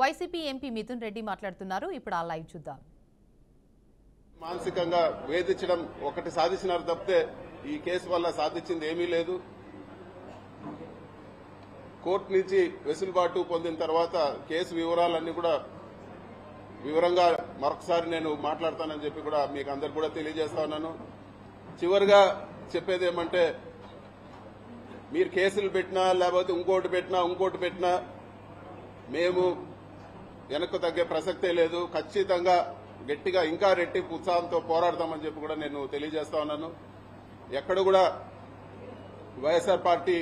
YCP MP Mithun Reddy మాట్లాడుతున్నారు. ఇప్పుడు ఆ లైవ్ చూద్దాం. మానసికంగా వేధించడం ఒకటి సాధించినారు తప్పితే ఈ కేసు వల్ల సాధించింది ఏమీ లేదు. కోర్టు నుంచి వెసులుబాటు పొందిన తర్వాత కేసు వివరాలన్నీ కూడా వివరంగా మరొకసారి నేను మాట్లాడతానని చెప్పి కూడా మీకు అందరు కూడా తెలియజేస్తా ఉన్నాను. చివరిగా చెప్పేది ఏమంటే, మీరు కేసులు పెట్టినా లేకపోతే ఇంకోటి పెట్టినా మేము వెనక్కు తగ్గే ప్రసక్తే లేదు. ఖచ్చితంగా గట్టిగా ఇంకా రెట్టింపు ఉత్సాహంతో పోరాడతామని చెప్పి కూడా నేను తెలియజేస్తా ఉన్నాను. ఎక్కడ కూడా వైఎస్ఆర్ పార్టీ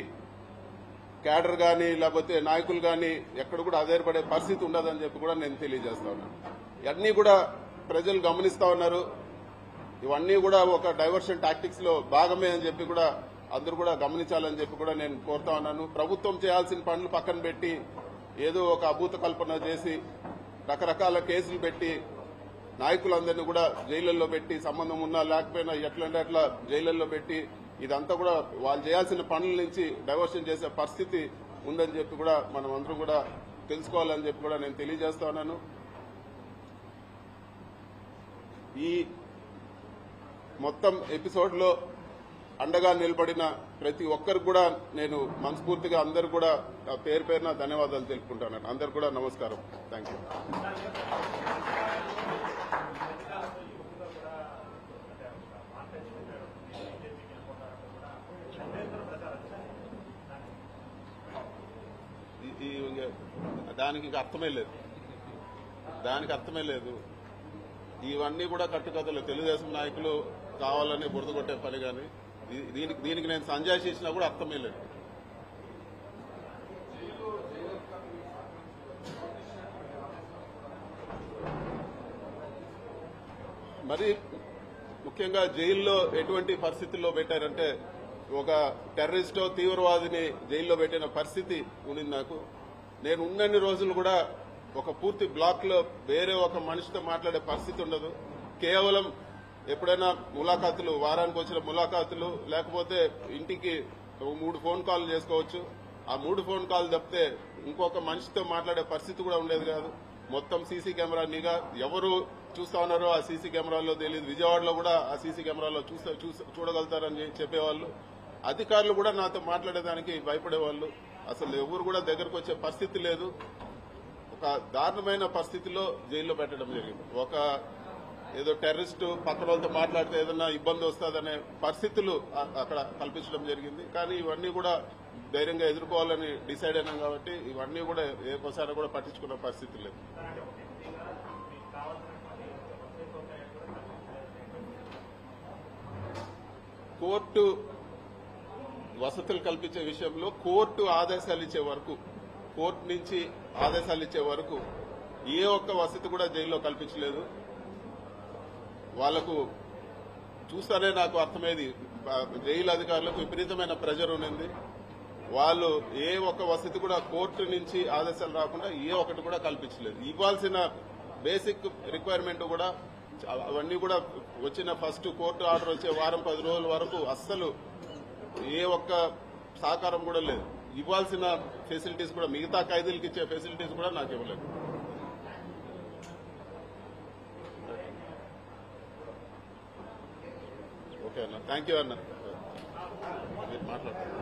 క్యాడర్ కానీ లేకపోతే నాయకులు కానీ ఎక్కడ కూడా ఆధారపడే పరిస్థితి ఉండదని చెప్పి కూడా నేను తెలియజేస్తా ఉన్నాను. ఇవన్నీ కూడా ప్రజలు గమనిస్తా ఉన్నారు. ఇవన్నీ కూడా ఒక డైవర్షన్ టాక్టిక్స్ లో భాగమే అని చెప్పి కూడా అందరూ కూడా గమనించాలని చెప్పి కూడా నేను కోరుతా ఉన్నాను. ప్రభుత్వం చేయాల్సిన పనులు పక్కన పెట్టి ఏదో ఒక అభూత కల్పన చేసి రకరకాల కేసులు పెట్టి నాయకులందరినీ కూడా జైళ్లలో పెట్టి సంబంధం ఉన్నా లేకపోయినా ఎట్లంటే అట్లా జైళ్లలో పెట్టి ఇదంతా కూడా వాళ్ళు చేయాల్సిన పనుల నుంచి డైవర్షన్ చేసే పరిస్థితి ఉందని చెప్పి కూడా మనం అందరం కూడా తెలుసుకోవాలని చెప్పి కూడా నేను తెలియజేస్తా ఉన్నాను. ఈ మొత్తం ఎపిసోడ్ లో అండగా నిలబడిన ప్రతి ఒక్కరికి కూడా నేను మనస్ఫూర్తిగా అందరు కూడా పేరు పేరున ధన్యవాదాలు తెలుపుకుంటాను. అందరు కూడా నమస్కారం. Thank you. దానికి ఇంకా అర్థమే లేదు. ఇవన్నీ కూడా కట్టుకథలు. తెలుగుదేశం నాయకులు కావాలని బురద కొట్టే పని కానీ దీనికి నేను సంజాయిషి ఇచ్చినా కూడా అర్థమే లేదు. మరి ముఖ్యంగా జైల్లో ఎటువంటి పరిస్థితుల్లో పెట్టారంటే, ఒక టెర్రరిస్టో తీవ్రవాదిని జైల్లో పెట్టిన పరిస్థితి ఉంది నాకు. నేను ఉన్నన్ని రోజులు కూడా ఒక పూర్తి బ్లాక్ లో వేరే ఒక మనిషితో మాట్లాడే పరిస్థితి ఉండదు. కేవలం ఎప్పుడైనా ములాఖాతులు, వారానికి వచ్చిన ములాఖాతులు, లేకపోతే ఇంటికి 3 ఫోన్ కాల్ చేసుకోవచ్చు. ఆ 3 ఫోన్ కాల్ తప్పితే ఇంకొక మనిషితో మాట్లాడే పరిస్థితి కూడా ఉండేది కాదు. మొత్తం సీసీ కెమెరా నిఘా, ఎవరు చూస్తా ఉన్నారో ఆ సీసీ కెమెరాలో తెలియదు. విజయవాడలో కూడా ఆ సీసీ కెమెరాలో చూడగలుగుతారని చెప్పేవాళ్ళు. అధికారులు కూడా నాతో మాట్లాడేదానికి భయపడేవాళ్ళు. అసలు ఎవరు కూడా దగ్గరకు వచ్చే పరిస్థితి లేదు. ఒక దారుణమైన పరిస్థితిలో జైల్లో పెట్టడం జరిగింది. ఒక ఏదో టెర్రరిస్ట్ పక్కన వాళ్ళతో మాట్లాడితే ఏదన్నా ఇబ్బంది వస్తుందనే పరిస్థితులు అక్కడ కల్పించడం జరిగింది. కానీ ఇవన్నీ కూడా ధైర్యంగా ఎదుర్కోవాలని డిసైడ్ అయినాం కాబట్టి ఇవన్నీ కూడా ఏకోసారి కూడా పట్టించుకున్న పరిస్థితి లేదు. కోర్టు వసతులు కల్పించే విషయంలో కోర్టు నుంచి ఆదేశాలు ఇచ్చే వరకు ఏ ఒక్క వసతి కూడా జైల్లో కల్పించలేదు. వాళ్లకు చూస్తానే నాకు అర్థమయ్యేది, జైలు అధికారులకు విపరీతమైన ప్రెజర్ ఉన్నది. వాళ్ళు ఏ ఒక్క వసతి కూడా కోర్టు నుంచి ఆదేశాలు రాకుండా ఏ ఒక్కటి కూడా కల్పించలేదు. ఇవ్వాల్సిన బేసిక్ రిక్వైర్మెంట్ కూడా అవన్నీ కూడా వచ్చిన ఫస్ట్ కోర్టు ఆర్డర్ వచ్చే వారం 10 రోజుల వరకు అస్సలు ఏ ఒక్క సహకారం కూడా లేదు. ఇవ్వాల్సిన ఫెసిలిటీస్ కూడా, మిగతా ఖైదీలకు ఇచ్చే ఫెసిలిటీస్ కూడా నాకు ఇవ్వలేదు. ఓకే అన్న, థ్యాంక్ యూ అన్న. మాట్లాడతాను.